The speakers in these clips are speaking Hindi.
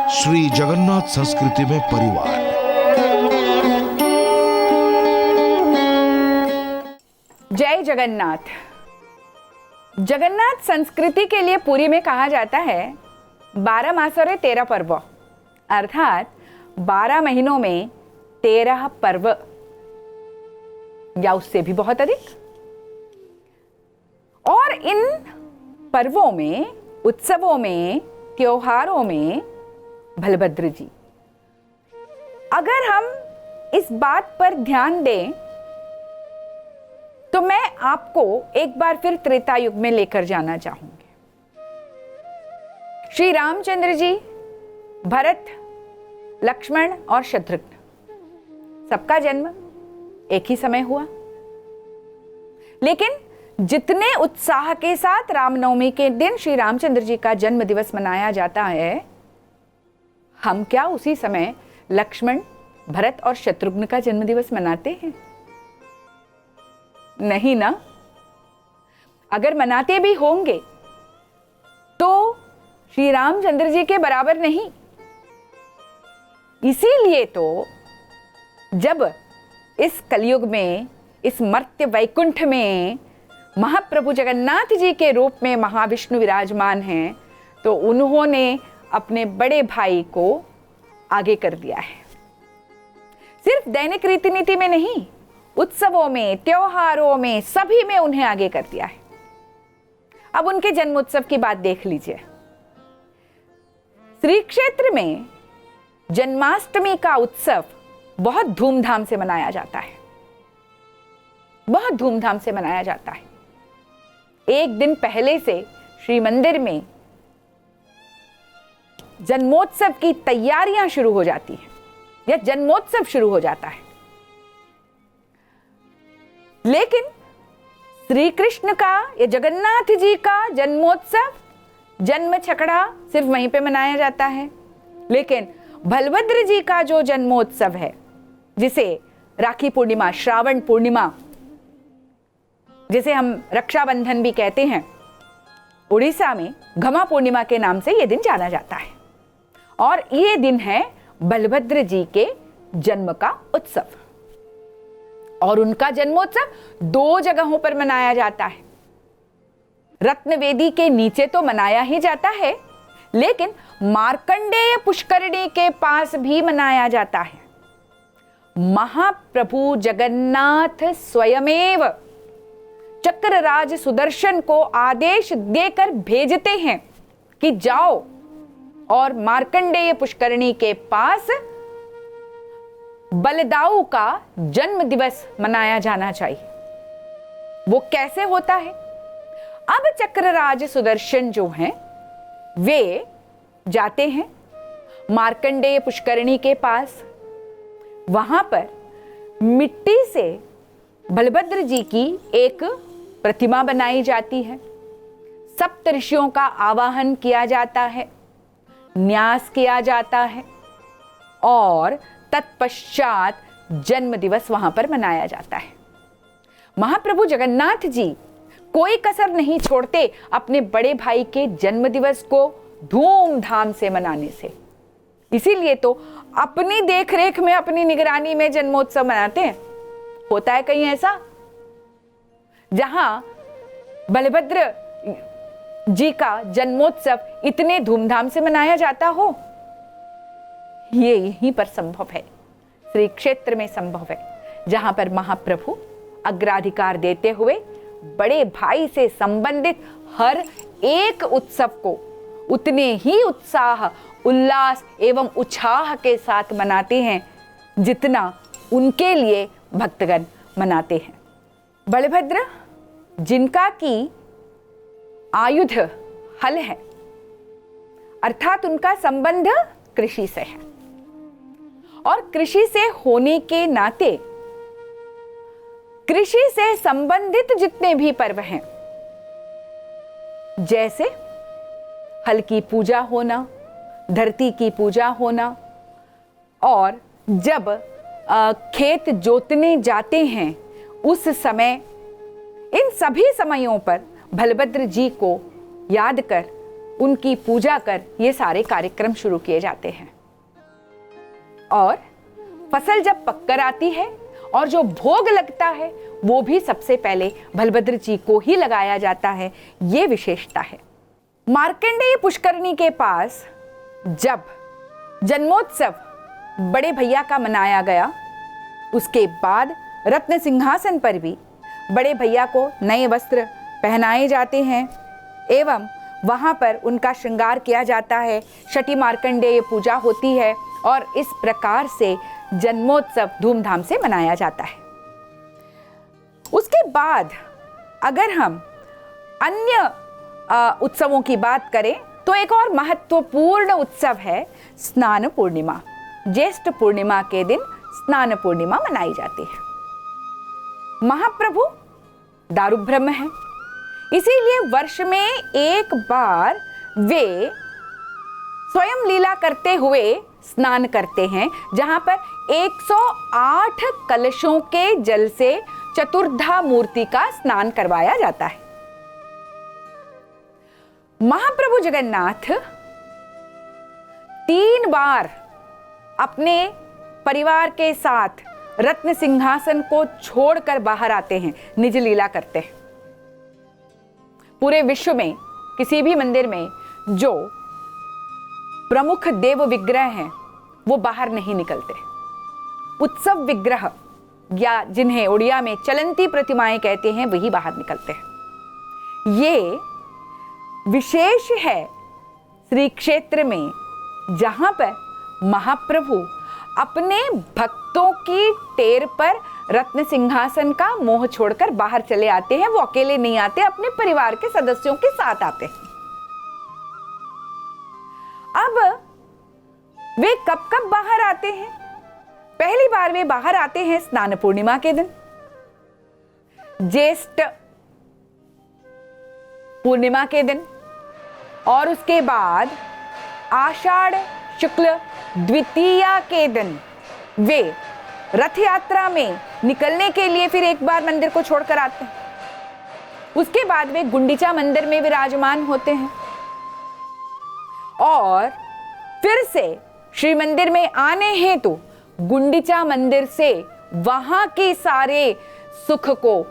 श्री जगन्नाथ संस्कृति में परिवार। जय जगन्नाथ। जगन्नाथ संस्कृति के लिए पुरी में कहा जाता है 12 मासोरे 13 पर्व, अर्थात 12 महीनों में 13 पर्व या उससे भी बहुत अधिक। और इन पर्वों में, उत्सवों में, त्योहारों में बलभद्र जी, अगर हम इस बात पर ध्यान दें तो मैं आपको एक बार फिर त्रेता युग में लेकर जाना चाहूंगी। श्री रामचंद्र जी, भरत, लक्ष्मण और शत्रुघ्न, सबका जन्म एक ही समय हुआ। लेकिन जितने उत्साह के साथ रामनवमी के दिन श्री रामचंद्र जी का जन्म दिवस मनाया जाता है, हम क्या उसी समय लक्ष्मण, भरत और शत्रुघ्न का जन्म दिवस मनाते हैं? नहीं ना। अगर मनाते भी होंगे तो श्री रामचंद्र जी के बराबर नहीं। इसीलिए तो जब इस कलयुग में, इस मर्त्य वैकुंठ में महाप्रभु जगन्नाथ जी के रूप में महाविष्णु विराजमान हैं, तो उन्होंने अपने बड़े भाई को आगे कर दिया है। सिर्फ दैनिक रीति नीति में नहीं, उत्सवों में, त्योहारों में, सभी में उन्हें आगे कर दिया है। अब उनके जन्मोत्सव की बात देख लीजिए। श्री क्षेत्र में जन्माष्टमी का उत्सव बहुत धूमधाम से मनाया जाता है, बहुत धूमधाम से मनाया जाता है। एक दिन पहले से श्री मंदिर में जन्मोत्सव की तैयारियां शुरू हो जाती हैं या जन्मोत्सव शुरू हो जाता है। लेकिन श्री कृष्ण का या जगन्नाथ जी का जन्मोत्सव, जन्म छकड़ा सिर्फ वहीं पे मनाया जाता है। लेकिन बलभद्र जी का जो जन्मोत्सव है, जिसे राखी पूर्णिमा, श्रावण पूर्णिमा, जिसे हम रक्षाबंधन भी कहते हैं, उड़ीसा में घमा पूर्णिमा के नाम से यह दिन जाना जाता है। और ये दिन है बलभद्र जी के जन्म का उत्सव। और उनका जन्मोत्सव 2 जगहों पर मनाया जाता है। रत्नवेदी के नीचे तो मनाया ही जाता है, लेकिन मार्कंडेय पुष्करिणी के पास भी मनाया जाता है। महाप्रभु जगन्नाथ स्वयमेव चक्रराज सुदर्शन को आदेश देकर भेजते हैं कि जाओ और मार्कंडेय पुष्करिणी के पास बलदाऊ का जन्म दिवस मनाया जाना चाहिए। वो कैसे होता है? अब चक्रराज सुदर्शन जो हैं, वे जाते हैं मार्कंडेय पुष्करिणी के पास। वहां पर मिट्टी से बलभद्र जी की एक प्रतिमा बनाई जाती है। सप्त ऋषियों का आवाहन किया जाता है, न्यास किया जाता है और तत्पश्चात जन्म दिवस वहां पर मनाया जाता है। महाप्रभु जगन्नाथ जी कोई कसर नहीं छोड़ते अपने बड़े भाई के जन्म दिवस को धूमधाम से मनाने से। इसीलिए तो अपनी देखरेख में, अपनी निगरानी में जन्मोत्सव मनाते हैं। होता है कहीं ऐसा जहां बलभद्र जी का जन्मोत्सव इतने धूमधाम से मनाया जाता हो? ये यहीं पर संभव है, श्री क्षेत्र में संभव है, जहां पर महाप्रभु अग्राधिकार देते हुए बड़े भाई से संबंधित हर एक उत्सव को उतने ही उत्साह, उल्लास एवं उत्साह के साथ मनाते हैं जितना उनके लिए भक्तगण मनाते हैं। बलभद्र, जिनका की आयुध हल है, अर्थात उनका संबंध कृषि से है, और कृषि से होने के नाते कृषि से संबंधित जितने भी पर्व हैं, जैसे हल की पूजा होना, धरती की पूजा होना, और जब खेत जोतने जाते हैं उस समय, इन सभी समयों पर बलभद्र जी को याद कर उनकी पूजा कर ये सारे कार्यक्रम शुरू किए जाते हैं। और फसल जब पककर आती है और जो भोग लगता है वो भी सबसे पहले बलभद्र जी को ही लगाया जाता है, ये विशेषता है। मार्कंडेय पुष्करणी के पास जब जन्मोत्सव बड़े भैया का मनाया गया, उसके बाद रत्न सिंहासन पर भी बड़े भैया को नए वस्त्र पहनाए जाते हैं एवं वहां पर उनका श्रृंगार किया जाता है। छठी मार्कंडेय पूजा होती है और इस प्रकार से जन्मोत्सव धूमधाम से मनाया जाता है। उसके बाद अगर हम अन्य उत्सवों की बात करें तो एक और महत्वपूर्ण उत्सव है स्नान पूर्णिमा। ज्येष्ठ पूर्णिमा के दिन स्नान पूर्णिमा मनाई जाती है। महाप्रभु दारू ब्रह्म है, इसीलिए वर्ष में एक बार वे स्वयं लीला करते हुए स्नान करते हैं, जहां पर 108 कलशों के जल से चतुर्धा मूर्ति का स्नान करवाया जाता है। महाप्रभु जगन्नाथ 3 बार अपने परिवार के साथ रत्न सिंहासन को छोड़कर बाहर आते हैं, निज लीला करते हैं। पूरे विश्व में किसी भी मंदिर में जो प्रमुख देव विग्रह हैं वो बाहर नहीं निकलते। उत्सव विग्रह या जिन्हें उड़िया में चलंती प्रतिमाएं कहते हैं, वही बाहर निकलते हैं। ये विशेष है श्री क्षेत्र में, जहां पर महाप्रभु अपने भक्तों की टेर पर रत्न सिंहासन का मोह छोड़कर बाहर चले आते हैं। वो अकेले नहीं आते, अपने परिवार के सदस्यों के साथ आते हैं। अब वे कब कब बाहर आते हैं? पहली बार वे बाहर आते हैं स्नान पूर्णिमा के दिन, ज्येष्ठ पूर्णिमा के दिन, और उसके बाद आषाढ़ शुक्ल द्वितीया के दिन वे रथ यात्रा में निकलने के लिए फिर एक बार मंदिर को छोड़कर आते हैं। उसके बाद वे गुंडीचा मंदिर में विराजमान होते हैं और फिर से श्री मंदिर में आने हेतु गुंडीचा मंदिर से वहां के सारे सुख को,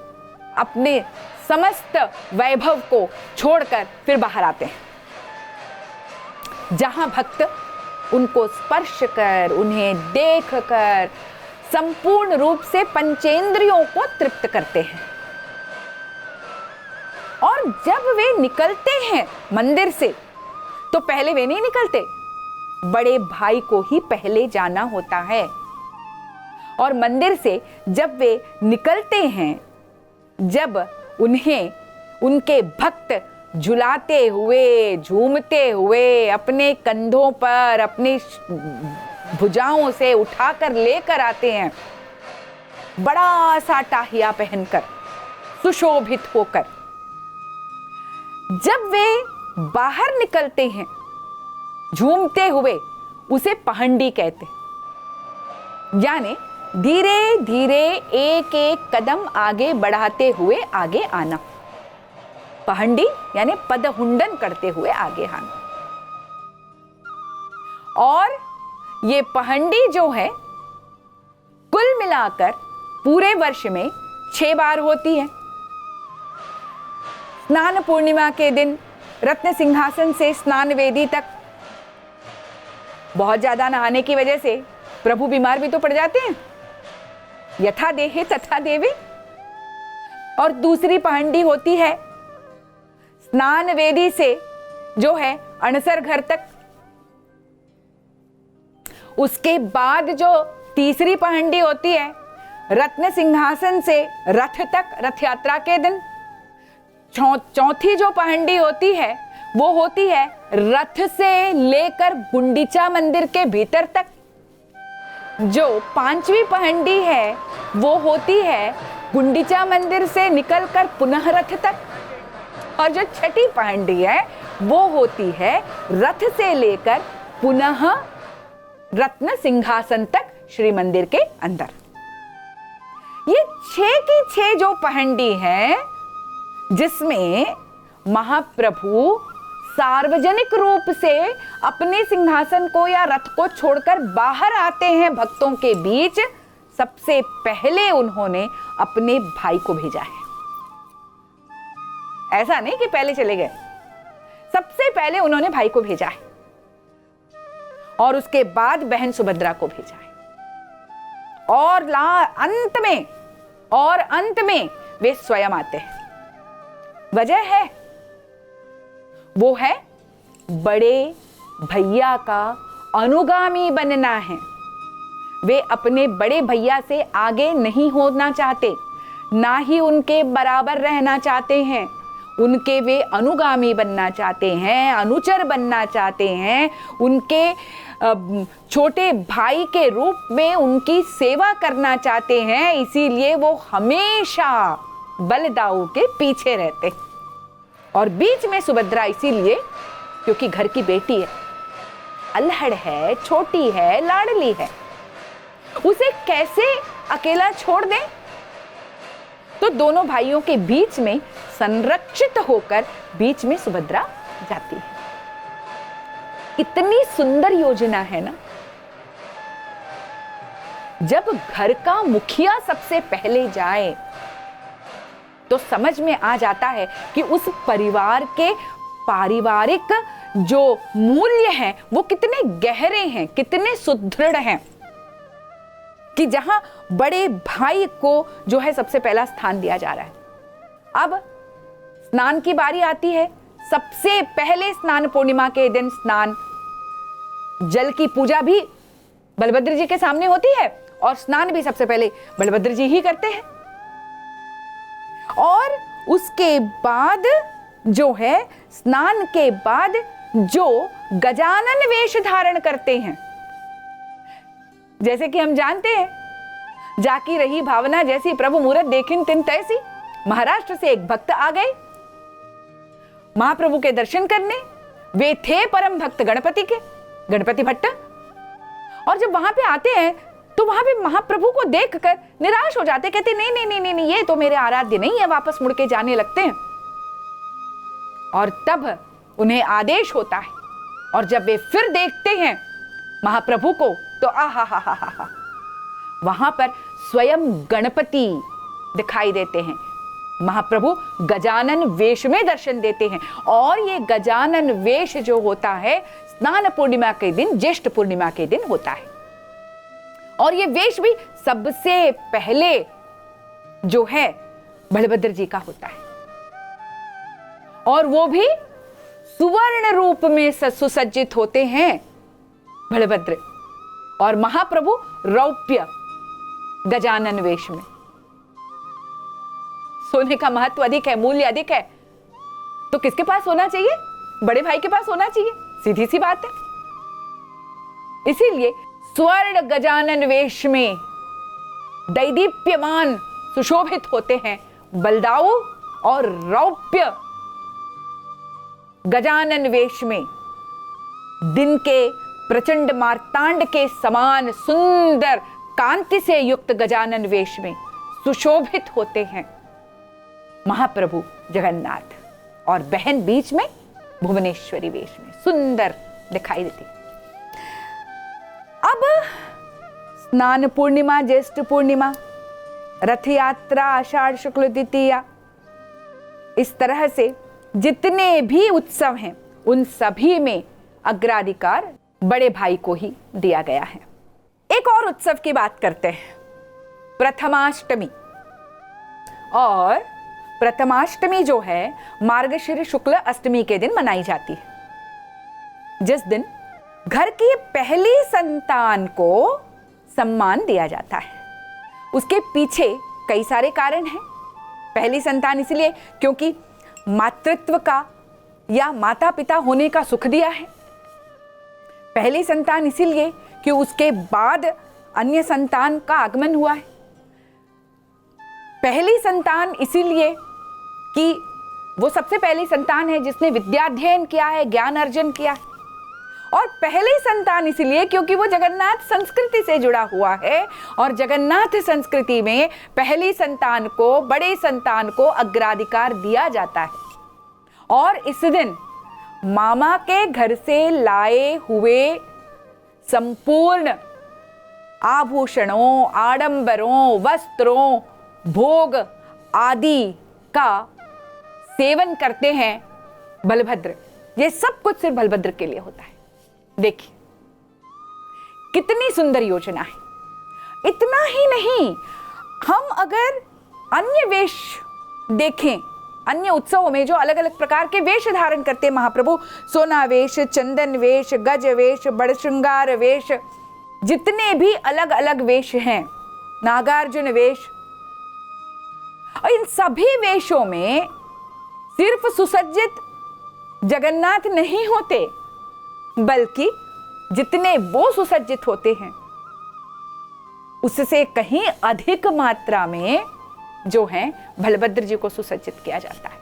अपने समस्त वैभव को छोड़कर फिर बाहर आते हैं, जहां भक्त उनको स्पर्श कर, उन्हें देख कर संपूर्ण रूप से पंचेंद्रियों को तृप्त करते हैं। और जब वे निकलते हैं मंदिर से तो पहले वे नहीं निकलते, बड़े भाई को ही पहले जाना होता है। और मंदिर से जब वे निकलते हैं, जब उन्हें उनके भक्त झुलाते हुए, झूमते हुए अपने कंधों पर, अपनी भुजाओं से उठाकर लेकर आते हैं, बड़ा सा टाहिया पहनकर, सुशोभित होकर, जब वे बाहर निकलते हैं झूमते हुए, उसे पहंडी कहते हैं। यानी धीरे धीरे एक एक कदम आगे बढ़ाते हुए आगे आना। पहंडी यानी पदहुंडन करते हुए आगे आना। और ये पहंडी जो है कुल मिलाकर पूरे वर्ष में 6 बार होती है। स्नान पूर्णिमा के दिन रत्न सिंहासन से स्नान वेदी तक बहुत ज्यादा नहाने की वजह से प्रभु बीमार भी तो पड़ जाते हैं, यथा देहे तथा देवे। और दूसरी पहंडी होती है स्नान वेदी से जो है अणसर घर तक। उसके बाद जो तीसरी पहंडी होती है रत्न सिंहासन से रथ तक, रथ यात्रा के दिन। चौथी जो पहंडी होती है वो होती है रथ से लेकर गुंडीचा मंदिर के भीतर तक। जो 5वीं पहंडी है वो होती है गुंडीचा मंदिर से निकलकर पुनः रथ तक। और जो 6ठी पहंडी है वो होती है रथ से लेकर पुनः रत्न सिंहासन तक श्री मंदिर के अंदर। ये 6 की 6 जो पहंडी है, जिसमें महाप्रभु सार्वजनिक रूप से अपने सिंहासन को या रथ को छोड़कर बाहर आते हैं भक्तों के बीच, सबसे पहले उन्होंने अपने भाई को भेजा है। ऐसा नहीं कि पहले चले गए, सबसे पहले उन्होंने भाई को भेजा है और उसके बाद बहन सुभद्रा को भेजा है, और अंत में वे स्वयं आते हैं। वजह है, वो है बड़े भैया का अनुगामी बनना है। वे अपने बड़े भैया से आगे नहीं होना चाहते, ना ही उनके बराबर रहना चाहते हैं, उनके वे अनुगामी बनना चाहते हैं, अनुचर बनना चाहते हैं, उनके छोटे भाई के रूप में उनकी सेवा करना चाहते हैं। इसीलिए वो हमेशा बलदाऊ के पीछे रहते, और बीच में सुभद्रा इसीलिए क्योंकि घर की बेटी है, अल्हड़ है, छोटी है, लाडली है, उसे कैसे अकेला छोड़ दें? तो दोनों भाइयों के बीच में संरक्षित होकर बीच में सुभद्रा जाती है। इतनी सुंदर योजना है ना। जब घर का मुखिया सबसे पहले जाए तो समझ में आ जाता है कि उस परिवार के पारिवारिक जो मूल्य हैं वो कितने गहरे हैं, कितने सुदृढ़ हैं, कि जहां बड़े भाई को जो है सबसे पहला स्थान दिया जा रहा है। अब स्नान की बारी आती है। सबसे पहले स्नान पूर्णिमा के दिन स्नान, जल की पूजा भी बलभद्र जी के सामने होती है और स्नान भी सबसे पहले बलभद्र जी ही करते हैं। और उसके बाद जो है स्नान के बाद जो गजानन वेश धारण करते हैं, जैसे कि हम जानते हैं, जाकी रही भावना जैसी प्रभु मूरत देखिन तिन तैसी। महाराष्ट्र से एक भक्त आ गए महाप्रभु के दर्शन करने। वे थे परम भक्त गणपति के, गणपति भट्ट, और जब वहां पे आते हैं तो वहां पे महाप्रभु को देखकर निराश हो जाते, कहते नहीं नहीं नहीं नहीं, ये तो मेरे आराध्य नहीं है, वापस मुड़ के जाने लगते हैं। और तब उन्हें आदेश होता है, और जब वे फिर देखते हैं महाप्रभु को तो आहा, वहां पर स्वयं गणपति दिखाई देते हैं। महाप्रभु गजानन वेश में दर्शन देते हैं, और ये गजानन वेश जो होता है स्नान पूर्णिमा के दिन, ज्येष्ठ पूर्णिमा के दिन होता है। और ये वेश भी सबसे पहले जो है बलभद्र जी का होता है, और वो भी सुवर्ण रूप में सुसज्जित होते हैं बलभद्र, और महाप्रभु रौप्य गजानन वेश में। सोने का महत्व अधिक है, मूल्य अधिक है, तो किसके पास होना चाहिए? बड़े भाई के पास होना चाहिए, सीधी सी बात है। इसीलिए स्वर्ण गजानन वेश में दैदीप्यमान सुशोभित होते हैं बलदाऊ, और रौप्य गजानन वेश में दिन के प्रचंड मार्तांड के समान सुंदर कांति से युक्त गजानन वेश में सुशोभित होते हैं महाप्रभु जगन्नाथ, और बहन बीच में भुवनेश्वरी वेश में सुंदर दिखाई देती। अब स्नान पूर्णिमा, ज्येष्ठ पूर्णिमा, रथ यात्रा, आषाढ़ शुक्ल द्वितीया, इस तरह से जितने भी उत्सव हैं उन सभी में अग्राधिकार बड़े भाई को ही दिया गया है। एक और उत्सव की बात करते हैं, प्रथमाष्टमी। और प्रथमाष्टमी जो है मार्गशीर्ष शुक्ल अष्टमी के दिन मनाई जाती है, जिस दिन घर की पहली संतान को सम्मान दिया जाता है। उसके पीछे कई सारे कारण हैं। पहली संतान इसलिए क्योंकि मातृत्व का या माता पिता होने का सुख दिया है। पहली संतान इसीलिए कि उसके बाद अन्य संतान का आगमन हुआ है। पहली संतान इसीलिए कि वो सबसे पहली संतान है जिसने विद्याध्ययन किया है, ज्ञान अर्जन किया है। और पहली संतान इसलिए क्योंकि वो जगन्नाथ संस्कृति से जुड़ा हुआ है, और जगन्नाथ संस्कृति में पहली संतान को, बड़े संतान को अग्राधिकार दिया जाता है। और इस दिन मामा के घर से लाए हुए संपूर्ण आभूषणों, आडंबरों, वस्त्रों, भोग आदि का सेवन करते हैं बलभद्र। ये सब कुछ सिर्फ बलभद्र के लिए होता है। देखिए कितनी सुंदर योजना है। इतना ही नहीं, हम अगर अन्य वेश देखें, अन्य उत्सवों में जो अलग अलग प्रकार के वेश धारण करते हैं महाप्रभु, सोना वेश, चंदन वेश, गज वेश, बड़ श्रृंगार वेश, जितने भी अलग अलग वेश हैं, नागार्जुन वेश, और इन सभी वेशों में सिर्फ सुसज्जित जगन्नाथ नहीं होते, बल्कि जितने वो सुसज्जित होते हैं उससे कहीं अधिक मात्रा में जो है बलभद्र जी को सुसज्जित किया जाता है।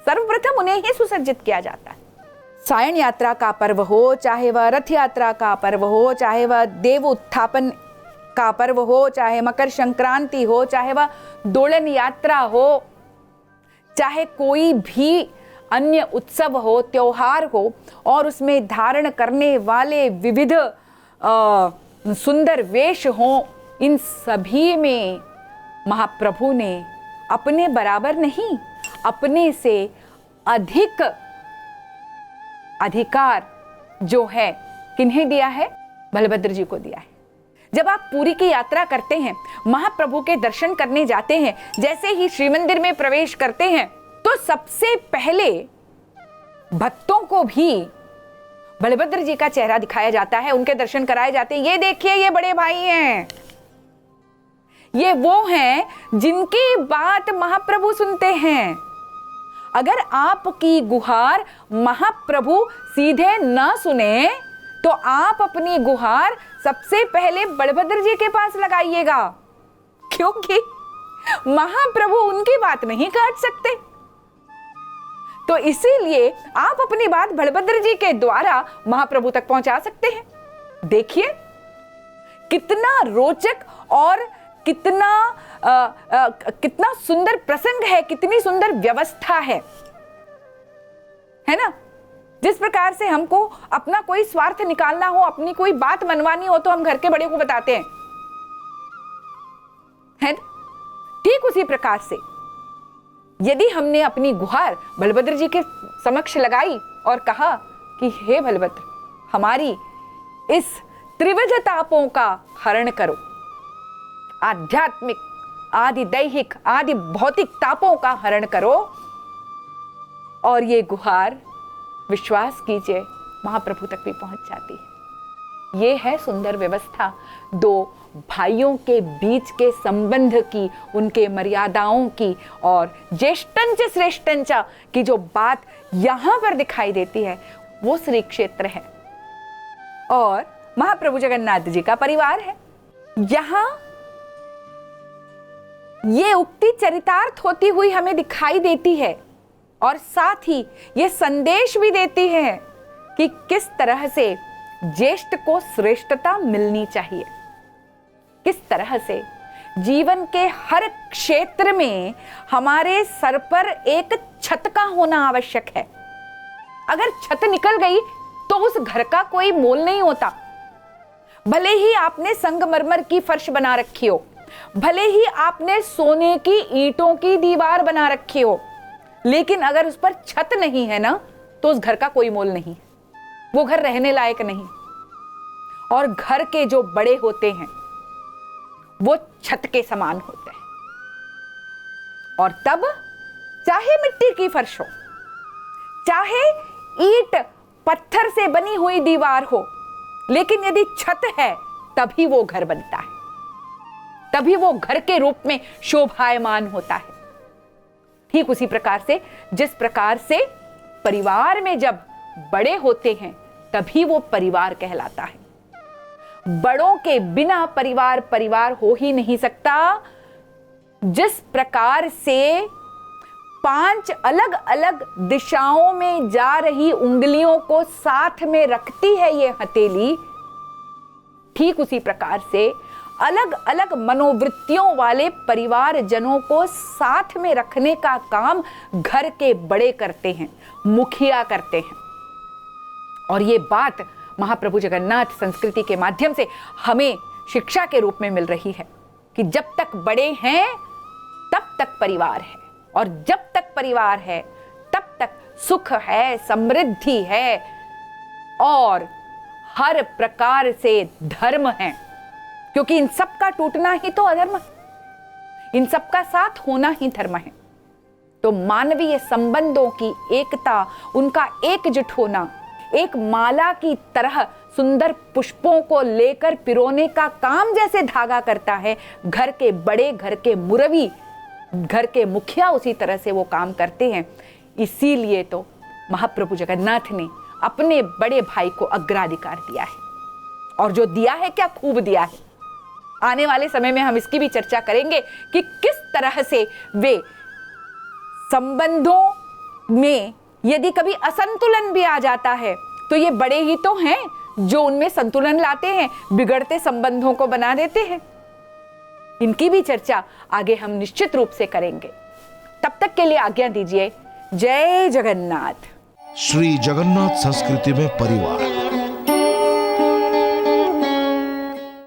सर्वप्रथम उन्हें ही सुसज्जित किया जाता है। सायन यात्रा का पर्व हो, चाहे वह रथ यात्रा का पर्व हो, चाहे वह देव उत्थापन का पर्व हो, चाहे मकर संक्रांति हो, चाहे वह दोलन यात्रा हो, चाहे कोई भी अन्य उत्सव हो, त्योहार हो, और उसमें धारण करने वाले विविध सुंदर वेश हो, इन सभी में महाप्रभु ने अपने बराबर नहीं, अपने से अधिक अधिकार जो है किन्हें दिया है? बलभद्र जी को दिया है। जब आप पुरी की यात्रा करते हैं, महाप्रभु के दर्शन करने जाते हैं, जैसे ही श्री मंदिर में प्रवेश करते हैं, तो सबसे पहले भक्तों को भी बलभद्र जी का चेहरा दिखाया जाता है, उनके दर्शन कराए जाते हैं। ये देखिए, ये बड़े भाई हैं, ये वो हैं जिनकी बात महाप्रभु सुनते हैं। अगर आपकी गुहार महाप्रभु सीधे न सुने तो आप अपनी गुहार सबसे पहले बलभद्र जी के पास लगाइएगा, क्योंकि महाप्रभु उनकी बात नहीं काट सकते। तो इसीलिए आप अपनी बात बलभद्र जी के द्वारा महाप्रभु तक पहुंचा सकते हैं। देखिए कितना रोचक और कितना सुंदर प्रसंग है, कितनी सुंदर व्यवस्था है ना। जिस प्रकार से हमको अपना कोई स्वार्थ निकालना हो, अपनी कोई बात मनवानी हो, तो हम घर के बड़े को बताते हैं, है? ठीक उसी प्रकार से यदि हमने अपनी गुहार बलभद्र जी के समक्ष लगाई और कहा कि हे बलभद्र, हमारी इस त्रिविध तापों का हरण करो, आध्यात्मिक, आदि दैहिक, आदि भौतिक तापों का हरण करो, और ये गुहार विश्वास कीजिए महाप्रभु तक भी पहुंच जाती है। ये है सुंदर व्यवस्था, दो भाइयों के बीच के संबंध की, उनके मर्यादाओं की, और ज्येष्ठंच श्रेष्ठंच की जो बात यहां पर दिखाई देती है, वो श्री क्षेत्र है और महाप्रभु जगन्नाथ जी का परिवार है। यहां ये उक्ति चरितार्थ होती हुई हमें दिखाई देती है, और साथ ही ये संदेश भी देती है कि किस तरह से ज्येष्ठ को श्रेष्ठता मिलनी चाहिए, किस तरह से जीवन के हर क्षेत्र में हमारे सर पर एक छत का होना आवश्यक है। अगर छत निकल गई तो उस घर का कोई मोल नहीं होता। भले ही आपने संगमरमर की फर्श बना रखी हो, भले ही आपने सोने की ईंटों की दीवार बना रखी हो, लेकिन अगर उस पर छत नहीं है ना, तो उस घर का कोई मोल नहीं, वो घर रहने लायक नहीं। और घर के जो बड़े होते हैं वो छत के समान होते हैं, और तब चाहे मिट्टी की फर्श हो, चाहे ईंट पत्थर से बनी हुई दीवार हो, लेकिन यदि छत है तभी वो घर बनता है, तभी वो घर के रूप में शोभायमान होता है। ठीक उसी प्रकार से जिस प्रकार से परिवार में जब बड़े होते हैं तभी वो परिवार कहलाता है। बड़ों के बिना परिवार परिवार हो ही नहीं सकता। जिस प्रकार से 5 अलग अलग दिशाओं में जा रही उंगलियों को साथ में रखती है ये हथेली, ठीक उसी प्रकार से अलग अलग मनोवृत्तियों वाले परिवार जनों को साथ में रखने का काम घर के बड़े करते हैं, मुखिया करते हैं। और ये बात महाप्रभु जगन्नाथ संस्कृति के माध्यम से हमें शिक्षा के रूप में मिल रही है कि जब तक बड़े हैं तब तक परिवार है, और जब तक परिवार है तब तक सुख है, समृद्धि है और हर प्रकार से धर्म है, क्योंकि इन सब का टूटना ही तो अधर्म है, इन सब का साथ होना ही धर्म है। तो मानवीय संबंधों की एकता, उनका एकजुट होना, एक माला की तरह सुंदर पुष्पों को लेकर पिरोने का काम जैसे धागा करता है, घर के बड़े, घर के मुरवी, घर के मुखिया उसी तरह से वो काम करते हैं। इसीलिए तो महाप्रभु जगन्नाथ ने अपने बड़े भाई को अग्राधिकार दिया है, और जो दिया है क्या खूब दिया है। आने वाले समय में हम इसकी भी चर्चा करेंगे कि किस तरह से वे संबंधों में यदि कभी असंतुलन भी आ जाता है तो ये बड़े ही तो हैं जो उनमें संतुलन लाते हैं, बिगड़ते संबंधों को बना देते हैं। इनकी भी चर्चा आगे हम निश्चित रूप से करेंगे। तब तक के लिए आज्ञा दीजिए। जय जगन्नाथ। श्री जगन्नाथ संस्कृति में परिवार।